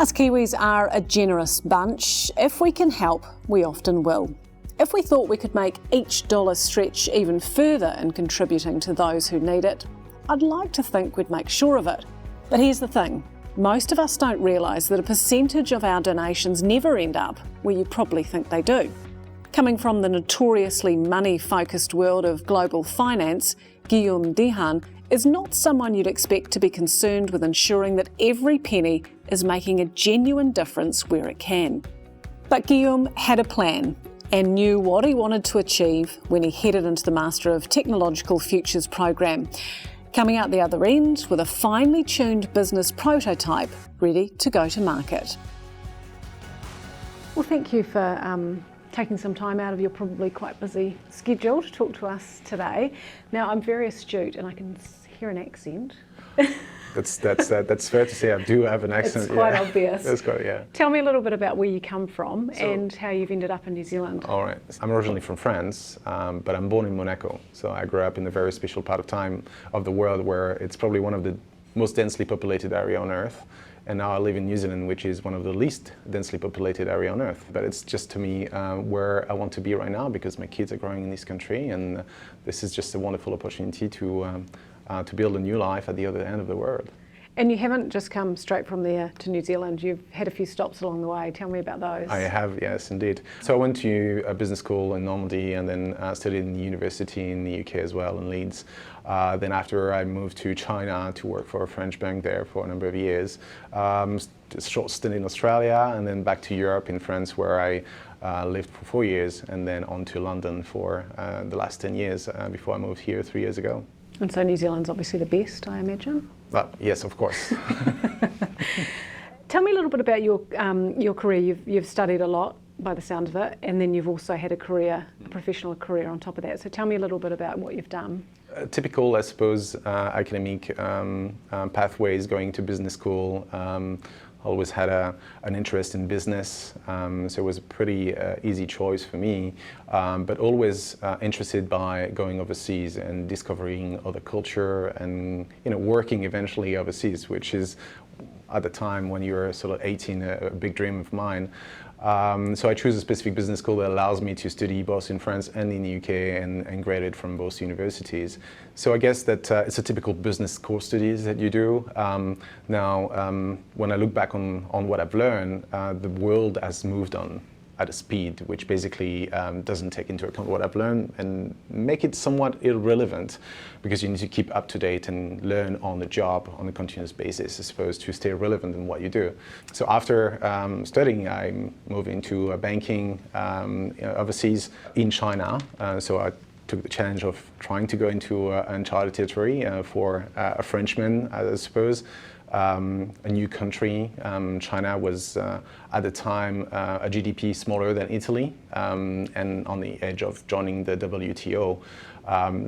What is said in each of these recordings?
Us Kiwis are a generous bunch. If we can help, we often will. If we thought we could make each dollar stretch even further in contributing to those who need it, I'd like to think we'd make sure of it. But here's the thing, most of us don't realise that a percentage of our donations never end up where you probably think they do. Coming from the notoriously money-focused world of global finance, Guillaume Dehan is not someone you'd expect to be concerned with ensuring that every penny is making a genuine difference where it can. But Guillaume had a plan and knew what he wanted to achieve when he headed into the Master of Technological Futures program, coming out the other end with a finely tuned business prototype ready to go to market. Well, thank you for taking some time out of your probably quite busy schedule to talk to us today. Now, I'm very astute and I can hear an accent. That's fair to say. I do have an accent. It's quite obvious. That's quite, yeah. Tell me a little bit about where you come from and how you've ended up in New Zealand. All right. I'm originally from France, but I'm born in Monaco. So I grew up in a very special part of time of the world where it's probably one of the most densely populated area on Earth. And now I live in New Zealand, which is one of the least densely populated area on Earth. But it's just, to me, where I want to be right now because my kids are growing in this country, and this is just a wonderful opportunity to build a new life at the other end of the world. And you haven't just come straight from there to New Zealand, you've had a few stops along the way. Tell me about those. I have, yes, indeed. So I went to a business school in Normandy and then studied in the university in the UK as well, in Leeds. Then after I moved to China to work for a French bank there for a number of years. A short stint in Australia and then back to Europe in France where I lived for 4 years and then on to London for the last 10 years before I moved here 3 years ago. And so New Zealand's obviously the best, I imagine? Yes, of course. Tell me a little bit about your career. You've studied a lot by the sound of it, and then you've also had a professional career on top of that. So tell me a little bit about what you've done. Typical, I suppose, academic pathways, going to business school. Always had an interest in business, so it was a pretty easy choice for me, but always interested by going overseas and discovering other culture and working eventually overseas, which is at the time when you were sort of 18 a big dream of mine. So I choose a specific business school that allows me to study both in France and in the UK and graduate from both universities. So I guess that it's a typical business course studies that you do. Now, when I look back on what I've learned, the world has moved on at a speed which basically doesn't take into account what I've learned and make it somewhat irrelevant because you need to keep up to date and learn on the job on a continuous basis as opposed to stay relevant in what you do. So after studying, I moved into banking overseas in China. So I took the challenge of trying to go into uncharted territory for a Frenchman, I suppose. A new country. China was at the time a GDP smaller than Italy and on the edge of joining the WTO.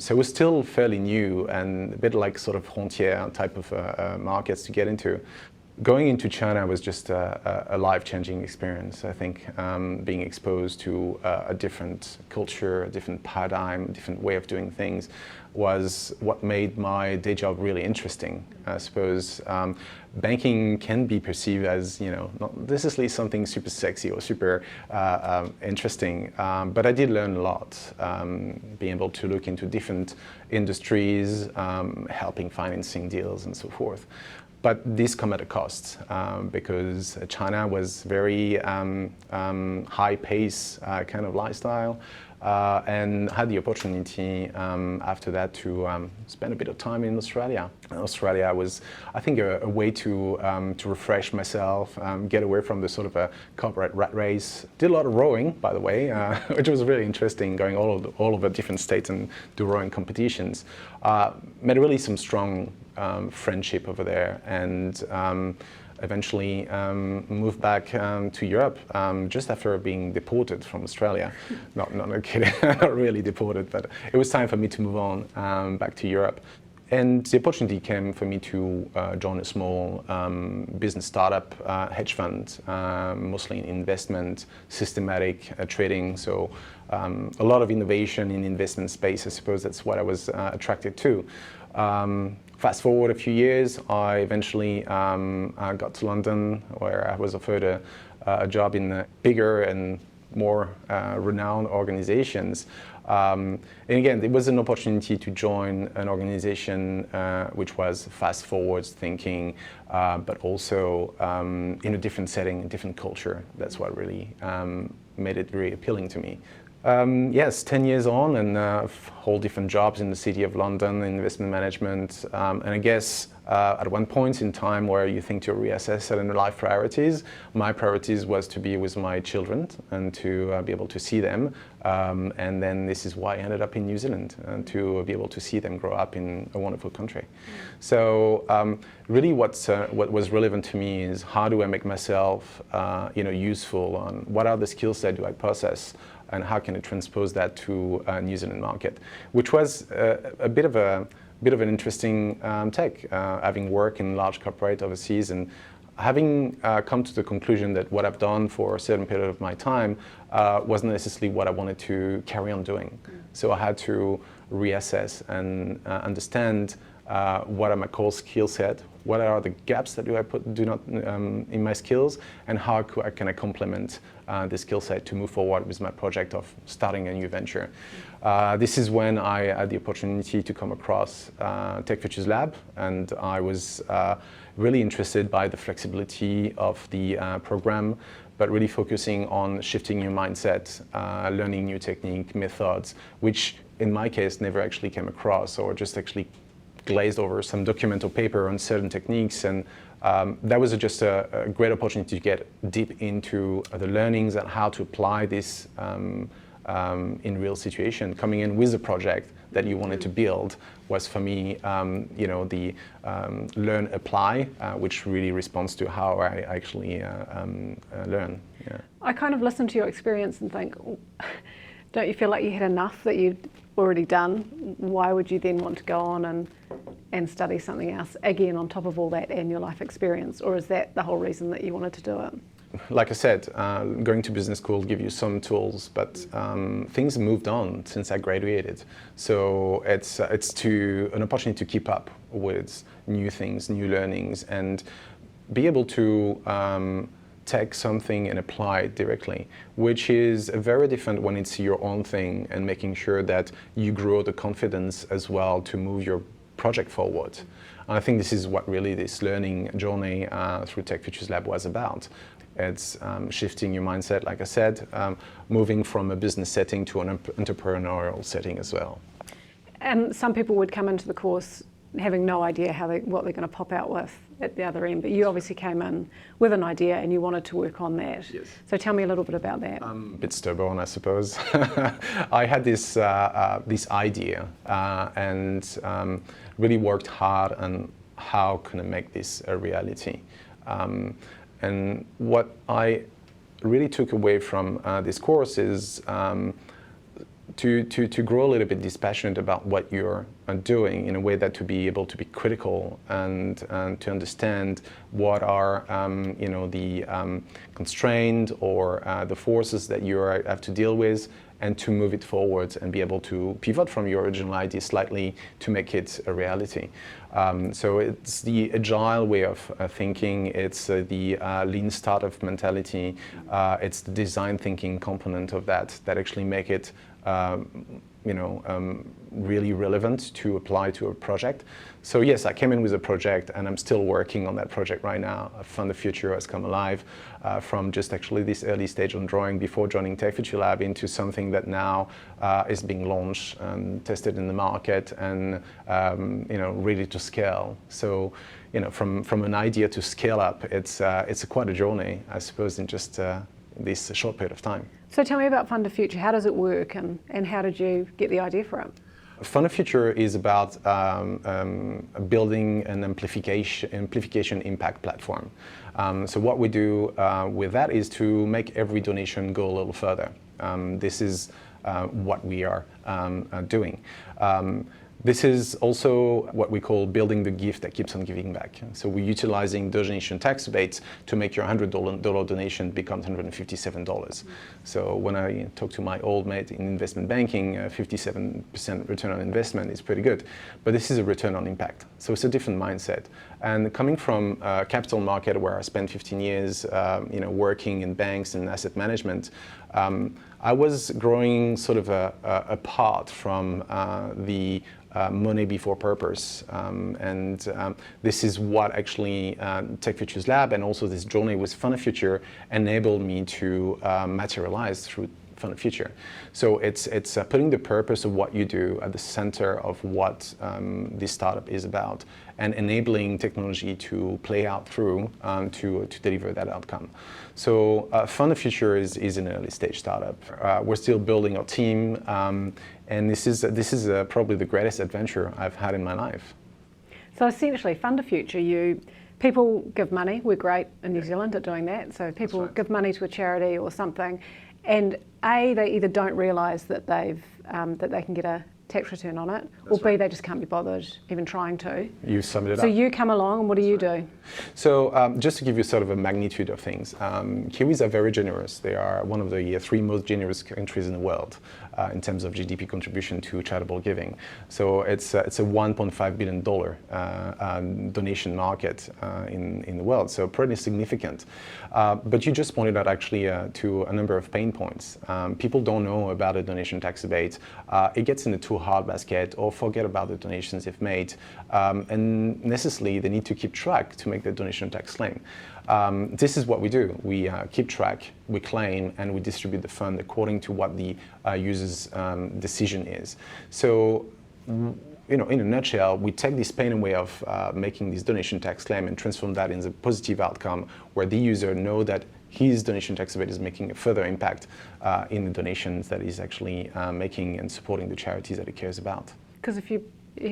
So it was still fairly new and a bit like sort of frontier type of markets to get into. Going into China was just a life-changing experience, I think. Being exposed to a different culture, a different paradigm, a different way of doing things was what made my day job really interesting. I suppose banking can be perceived as, not necessarily something super sexy or super interesting, but I did learn a lot, being able to look into different industries, helping financing deals and so forth. But this come at a cost because China was very high pace kind of lifestyle and had the opportunity after that to spend a bit of time in Australia. Australia was, I think, a way to refresh myself, get away from the sort of a corporate rat race. Did a lot of rowing, by the way, which was really interesting, going all over different states and do rowing competitions. Made really some strong friendship over there and eventually moved back to Europe just after being deported from Australia. Not kidding, not really deported, but it was time for me to move on back to Europe. And the opportunity came for me to join a small business startup hedge fund, mostly in investment, systematic trading. So a lot of innovation in investment space. I suppose that's what I was attracted to. Fast forward a few years, I eventually got to London, where I was offered a job in bigger and more renowned organizations. And again, it was an opportunity to join an organization which was fast forward thinking, but also in a different setting, a different culture. That's what really made it very appealing to me. Yes, 10 years on and whole different jobs in the City of London, investment management, and I guess at one point in time where you think to reassess certain life priorities, my priorities was to be with my children and to be able to see them, and then this is why I ended up in New Zealand, and to be able to see them grow up in a wonderful country. So really what was relevant to me is how do I make myself useful, on what are the skill sets do I possess, and how can I transpose that to a New Zealand market, which was a bit of an interesting take, having worked in large corporate overseas and having come to the conclusion that what I've done for a certain period of my time wasn't necessarily what I wanted to carry on doing. So I had to reassess and understand what are my core skill set, what are the gaps that do not in my skills, and how can I complement the skill set to move forward with my project of starting a new venture. This is when I had the opportunity to come across TechFuture's lab, and I was really interested by the flexibility of the program, but really focusing on shifting your mindset, learning new technique, methods, which in my case never actually came across, or just actually glazed over some documental paper on certain techniques, and that was just a great opportunity to get deep into the learnings and how to apply this in real situation. Coming in with a project that you wanted to build was for me, the learn apply, which really responds to how I actually learn. Yeah. I kind of listen to your experience and think, don't you feel like you had enough that you'd already done? Why would you then want to go on and study something else again on top of all that and your life experience? Or is that the whole reason that you wanted to do it? Like I said, going to business school give you some tools, but things moved on since I graduated. So it's an opportunity to keep up with new things, new learnings, and be able to take something and apply it directly, which is very different when it's your own thing and making sure that you grow the confidence as well to move your project forward. And I think this is what really this learning journey through TechFuture's lab was about. It's shifting your mindset, like I said, moving from a business setting to an entrepreneurial setting as well. And some people would come into the course having no idea what they're going to pop out with at the other end, but you obviously came in with an idea and you wanted to work on that. Yes. So tell me a little bit about that. A bit stubborn, I suppose. I had this idea and really worked hard on how can I make this a reality. And what I really took away from this course is to grow a little bit dispassionate about what you're doing, in a way that to be able to be critical and to understand what are the constraints or the forces that you have to deal with, and to move it forward and be able to pivot from your original idea slightly to make it a reality. So it's the agile way of thinking, it's the lean startup mentality, it's the design thinking component of that actually make it really relevant to apply to a project. So yes, I came in with a project and I'm still working on that project right now. FuntoFuture has come alive from just actually this early stage on drawing before joining TechFuture Lab into something that now is being launched and tested in the market and ready to scale. So from an idea to scale up, it's quite a journey, I suppose, in just this short period of time. So tell me about FuntoFuture. How does it work and how did you get the idea for it? FuntoFuture is about building an amplification impact platform. So what we do with that is to make every donation go a little further. This is what we are doing. This is also what we call building the gift that keeps on giving back. So we're utilizing donation tax rebates to make your $100 donation become $157. So when I talk to my old mate in investment banking, 57% return on investment is pretty good. But this is a return on impact. So it's a different mindset. And coming from a capital market where I spent 15 years working in banks and asset management, I was growing sort of apart from the money before purpose. This is what actually TechFuture's lab and also this journey with FuntoFuture enabled me to materialize through FuntoFuture. So it's putting the purpose of what you do at the center of what this startup is about and enabling technology to play out through to deliver that outcome. So FuntoFuture is an early stage startup. We're still building our team, and this is probably the greatest adventure I've had in my life. So essentially, FuntoFuture, people give money. We're great in New Zealand at doing that. So people give money to a charity or something, and A, they either don't realise that they can get a tax return on it, or B, they just can't be bothered even trying to. You summed it up. So you come along, and what do you do? So just to give you sort of a magnitude of things, Kiwis are very generous. They are one of the 3 most generous countries in the world in terms of GDP contribution to charitable giving. So it's a $1.5 billion donation market in the world, so pretty significant. But you just pointed out actually to a number of pain points. People don't know about a donation tax rebate. It gets in a too hard basket or forget about the donations they've made. And necessarily they need to keep track to make the donation tax claim. This is what we do. We keep track, we claim, and we distribute the fund according to what the user's decision is. So, in a nutshell, we take this pain away of making this donation tax claim and transform that into a positive outcome where the user knows that his donation tax rebate is making a further impact in the donations that he's actually making and supporting the charities that he cares about. Because if you're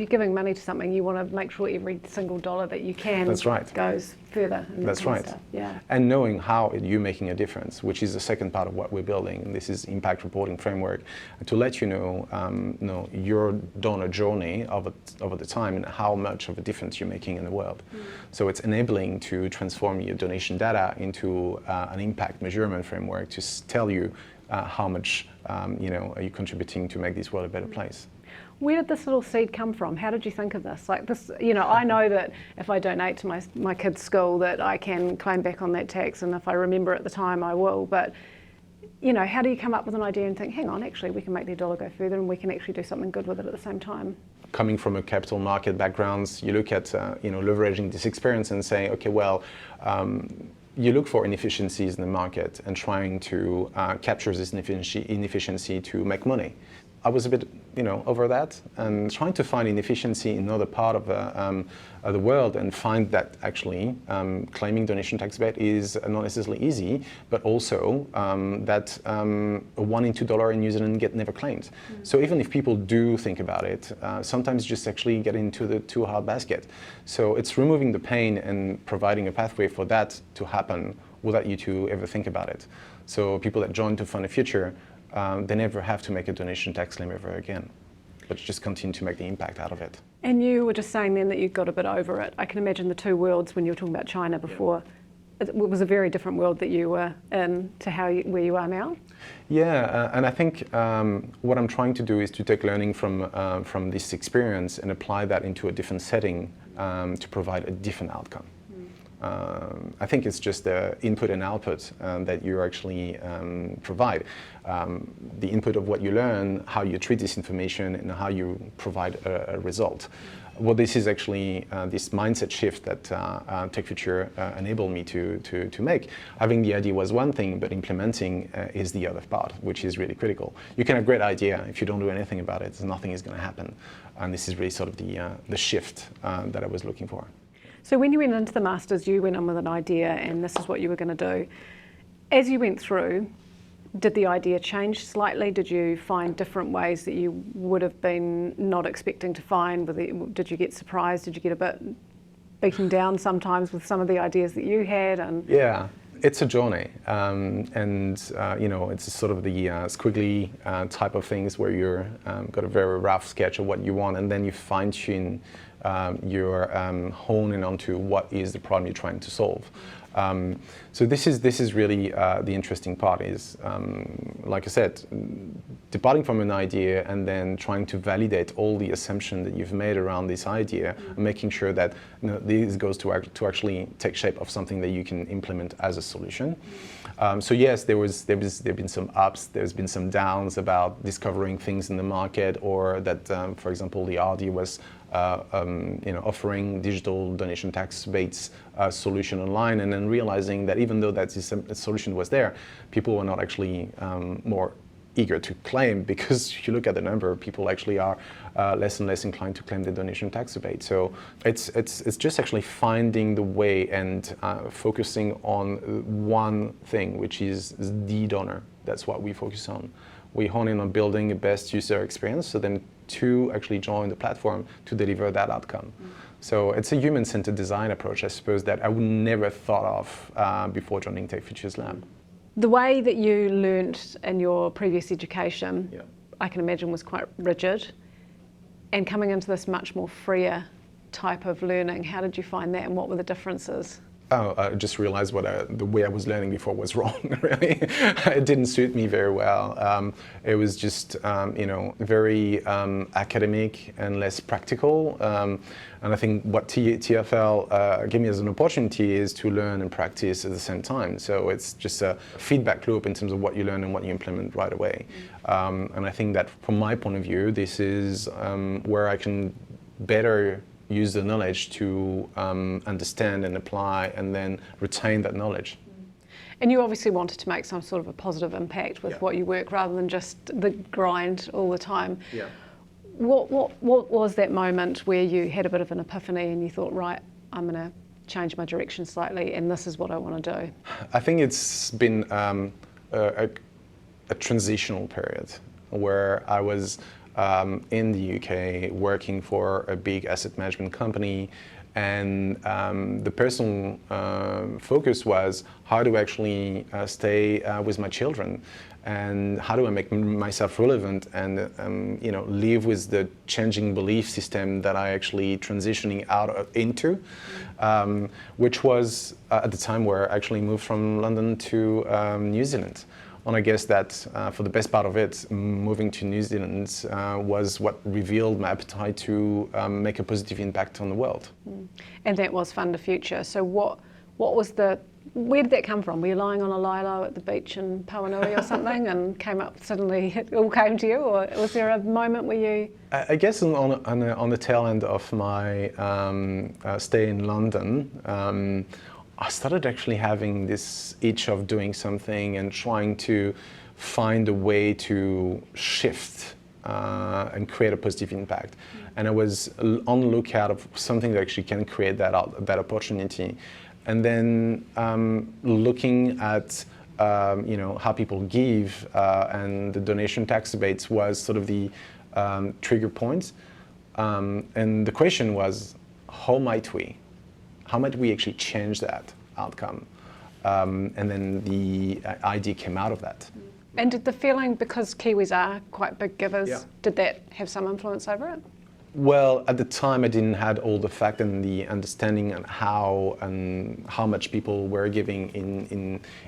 giving money to something, you want to make sure every single dollar that you can goes further. That's right. Yeah. And knowing how you're making a difference, which is the second part of what we're building. And this is impact reporting framework to let you know, your donor journey over the time and how much of a difference you're making in the world. So it's enabling to transform your donation data into an impact measurement framework to tell you how much are you contributing to make this world a better place. Where did this little seed come from? How did you think of this? Like this, I know that if I donate to my kid's school that I can claim back on that tax, and if I remember at the time I will, but how do you come up with an idea and think, hang on, actually we can make their dollar go further and we can actually do something good with it at the same time? Coming from a capital market backgrounds, you look at leveraging this experience and say, okay, well, you look for inefficiencies in the market and trying to capture this inefficiency to make money. I was a bit, over that and trying to find inefficiency in another part of the world and find that actually claiming donation tax rebate is not necessarily easy, but also that a $1 in $2 in New Zealand get never claimed. So even if people do think about it, sometimes just actually get into the too hard basket. So it's removing the pain and providing a pathway for that to happen without you to ever think about it. So people that join to FuntoFuture, they never have to make a donation tax claim ever again, but just continue to make the impact out of it. And you were just saying then that you got a bit over it. I can imagine the two worlds when you were talking about China before. Yeah. It was a very different world that you were in to where you are now. Yeah, and I think what I'm trying to do is to take learning from this experience and apply that into a different setting to provide a different outcome. I think it's just the input and output that you actually provide. The input of what you learn, how you treat this information, and how you provide a result. Well, this is actually this mindset shift that TechFuture enabled me to make. Having the idea was one thing, but implementing is the other part, which is really critical. You can have a great idea. If you don't do anything about it, nothing is going to happen. And this is really sort of the shift that I was looking for. So when you went into the Masters, you went in with an idea and this is what you were going to do. As you went through, did the idea change slightly? Did you find different ways that you would have been not expecting to find? Did you get surprised? Did you get a bit beaten down sometimes with some of the ideas that you had? Yeah. It's a journey, it's sort of the squiggly type of things where you're got a very rough sketch of what you want, and then you fine tune your honing onto what is the problem you're trying to solve. So this is really the interesting part is, like I said, departing from an idea and then trying to validate all the assumptions that you've made around this idea, and making sure that this goes to actually take shape of something that you can implement as a solution. So yes, there've been some ups, there's been some downs about discovering things in the market, or that, for example, the RD was offering digital donation tax-based solution online, and then realizing that even though that solution was there, people were not actually more eager to claim, because if you look at the number, people actually are less and less inclined to claim the donation tax rebate. So it's just actually finding the way and focusing on one thing, which is the donor. That's what we focus on. We hone in on building the best user experience, so then to actually join the platform to deliver that outcome. So it's a human-centered design approach, I suppose, that I would never thought of before joining FuntoFuture's lab. The way that you learnt in your previous education, Yeah. I can imagine was quite rigid. And coming into this much more freer type of learning, how did you find that, and what were the differences? Oh, I just realized the way I was learning before was wrong, really. It didn't suit me very well. It was just, very academic and less practical. And I think what TFL gave me as an opportunity is to learn and practice at the same time. So it's just a feedback loop in terms of what you learn and what you implement right away. And I think that from my point of view, this is where I can better use the knowledge to understand and apply and then retain that knowledge. And you obviously wanted to make some sort of a positive impact with what you work, rather than just the grind all the time. Yeah. What was that moment where you had a bit of an epiphany and you thought, right, I'm going to change my direction slightly and this is what I want to do? I think it's been a transitional period where I was in the UK working for a big asset management company, and the personal focus was how do I actually stay with my children, and how do I make myself relevant and live with the changing belief system that I actually transitioning into, which was at the time where I actually moved from London to New Zealand. And I guess that for the best part of it, moving to New Zealand was what revealed my appetite to make a positive impact on the world. And that was FuntoFuture. So where did that come from? Were you lying on a lilo at the beach in Pauanui or something and suddenly it all came to you? Or was there a moment where you... I guess on the tail end of my stay in London, I started actually having this itch of doing something and trying to find a way to shift and create a positive impact. And I was on the lookout of something that actually can create that opportunity. And then looking at how people give and the donation tax rebates was sort of the trigger point. And the question was, how might we actually change that outcome? And then the idea came out of that. And did the feeling, because Kiwis are quite big givers, did that have some influence over it? Well, at the time I didn't have all the fact and the understanding on how much people were giving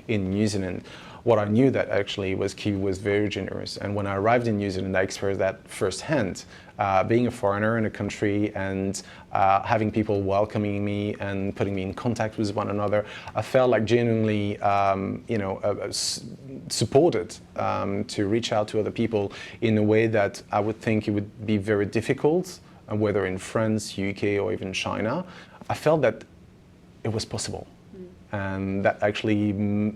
in New Zealand. What I knew that actually was Kiwi was very generous, and when I arrived in New Zealand I experienced that firsthand. Being a foreigner in a country and having people welcoming me and putting me in contact with one another, I felt like genuinely supported to reach out to other people in a way that I would think it would be very difficult, whether in France, UK or even China. I felt that it was possible, and that actually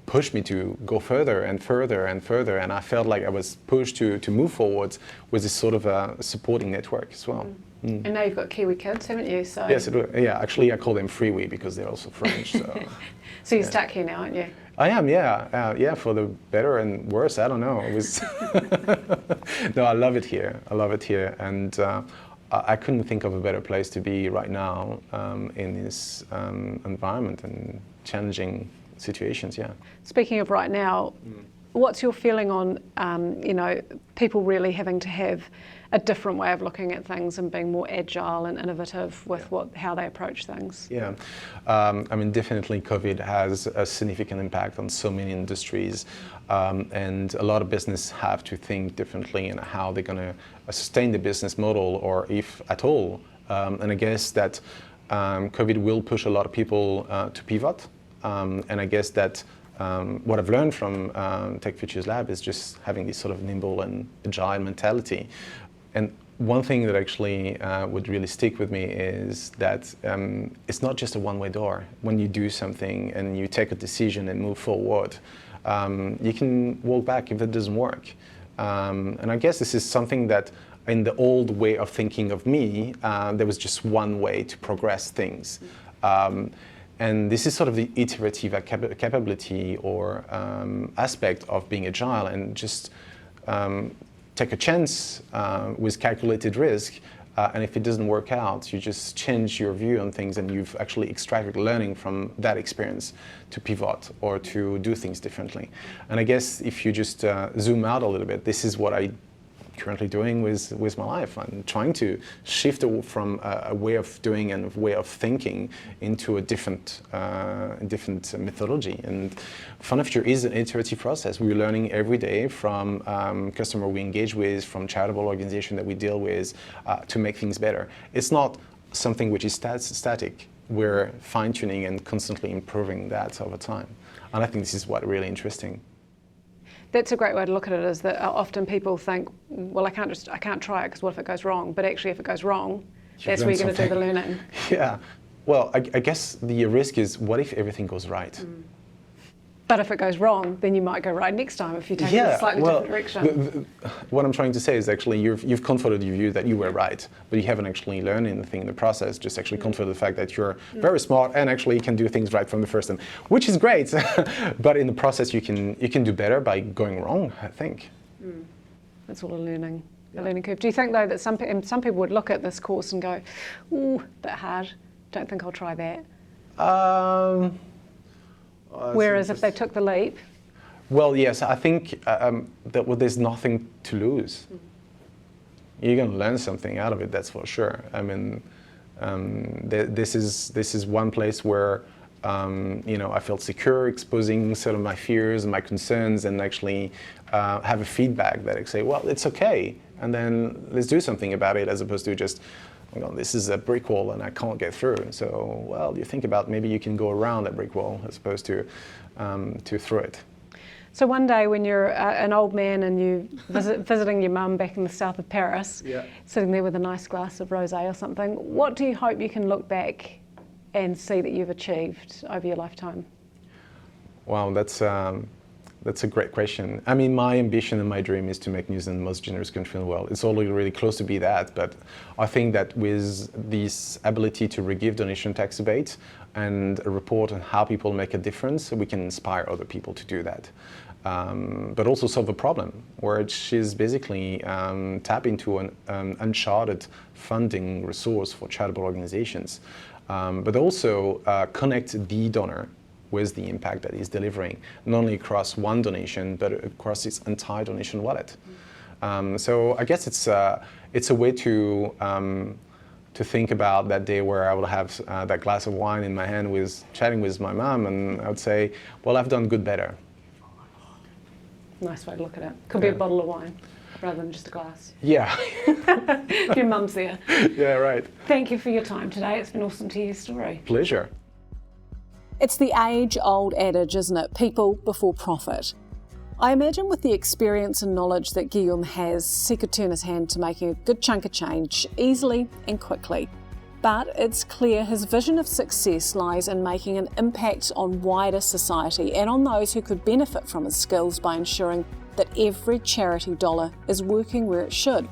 pushed me to go further and further and further, and I felt like I was pushed to move forward with this sort of a supporting network as well. And now you've got Kiwi kids, haven't you? So yes, actually I call them Freewee because they're also French. So, so you're stuck here now, aren't you? I am, yeah, for the better and worse, I don't know. It was no, I love it here, and I couldn't think of a better place to be right now in this environment and challenging situations. Yeah. Speaking of right now, what's your feeling on people really having to have a different way of looking at things and being more agile and innovative with how they approach things? Yeah, definitely COVID has a significant impact on so many industries, and a lot of business have to think differently in how they're going to sustain the business model, or if at all. And I guess that COVID will push a lot of people to pivot, and I guess that what I've learned from FuntoFuture's lab is just having this sort of nimble and agile mentality. And one thing that actually would really stick with me is that it's not just a one-way door. When you do something and you take a decision and move forward, you can walk back if it doesn't work. And I guess this is something that in the old way of thinking of me, there was just one way to progress things. And this is sort of the iterative capability or aspect of being agile, and just take a chance with calculated risk, and if it doesn't work out, you just change your view on things, and you've actually extracted learning from that experience to pivot or to do things differently. And I guess if you just zoom out a little bit, this is what I'm currently doing with my life. I'm trying to shift from a way of doing and a way of thinking into a different methodology. And FuntoFuture is an iterative process. We're learning every day from customer we engage with, from charitable organization that we deal with, to make things better. It's not something which is static. We're fine-tuning and constantly improving that over time. And I think this is what really interesting. That's a great way to look at it, is that often people think, well, I can't try it because what if it goes wrong? But actually, if it goes wrong, that's where you're going to do the learning. Yeah. Well, I guess the risk is, what if everything goes right? But if it goes wrong, then you might go right next time if you take it in a slightly different direction. What I'm trying to say is actually you've confided your view that you were right, but you haven't actually learned anything in the process, just actually confided the fact that you're very smart and actually can do things right from the first time, which is great. But in the process, you can do better by going wrong, I think. That's all a learning curve. Do you think, though, that some people would look at this course and go, ooh, bit hard, don't think I'll try that? Whereas if they took the leap? Well, yes, I think that there's nothing to lose. You're going to learn something out of it, that's for sure. I mean, this is one place where I felt secure exposing sort of my fears and my concerns, and actually have a feedback that I say, well, it's okay, and then let's do something about it, as opposed to just, this is a brick wall and I can't get through. So, well, you think about maybe you can go around that brick wall as opposed to through it. So one day when you're an old man and you visiting your mum back in the south of Paris, sitting there with a nice glass of rosé or something, what do you hope you can look back and see that you've achieved over your lifetime? Wow, that's a great question. I mean, my ambition and my dream is to make New Zealand the most generous country in the world. It's already really close to be that, but I think that with this ability to re-give donation tax rebate and a report on how people make a difference, we can inspire other people to do that. But also solve a problem, which is basically tap into an uncharted funding resource for charitable organizations, but also connect the donor with the impact that he's delivering, not only across one donation, but across its entire donation wallet. So I guess it's a way to think about that day where I will have that glass of wine in my hand chatting with my mum, and I would say, well, I've done good better. Nice way to look at it. Could be a bottle of wine rather than just a glass. Yeah. If your mum's there. Yeah, right. Thank you for your time today. It's been awesome to hear your story. Pleasure. It's the age-old adage, isn't it? People before profit. I imagine with the experience and knowledge that Guillaume has, he could turn his hand to making a good chunk of change easily and quickly. But it's clear his vision of success lies in making an impact on wider society and on those who could benefit from his skills by ensuring that every charity dollar is working where it should.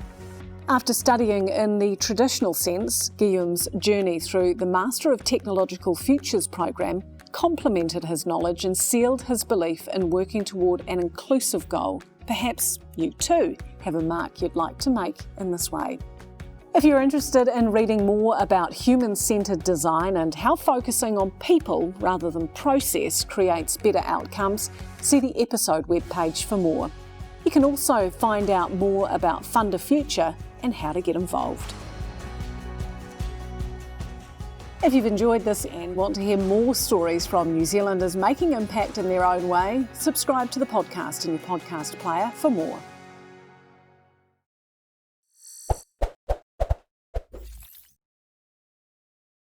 After studying in the traditional sense, Guillaume's journey through the Master of Technological Futures program complemented his knowledge and sealed his belief in working toward an inclusive goal. Perhaps you too have a mark you'd like to make in this way. If you're interested in reading more about human-centred design and how focusing on people rather than process creates better outcomes, see the episode webpage for more. You can also find out more about FuntoFuture and how to get involved. If you've enjoyed this and want to hear more stories from New Zealanders making impact in their own way, subscribe to the podcast in your podcast player for more.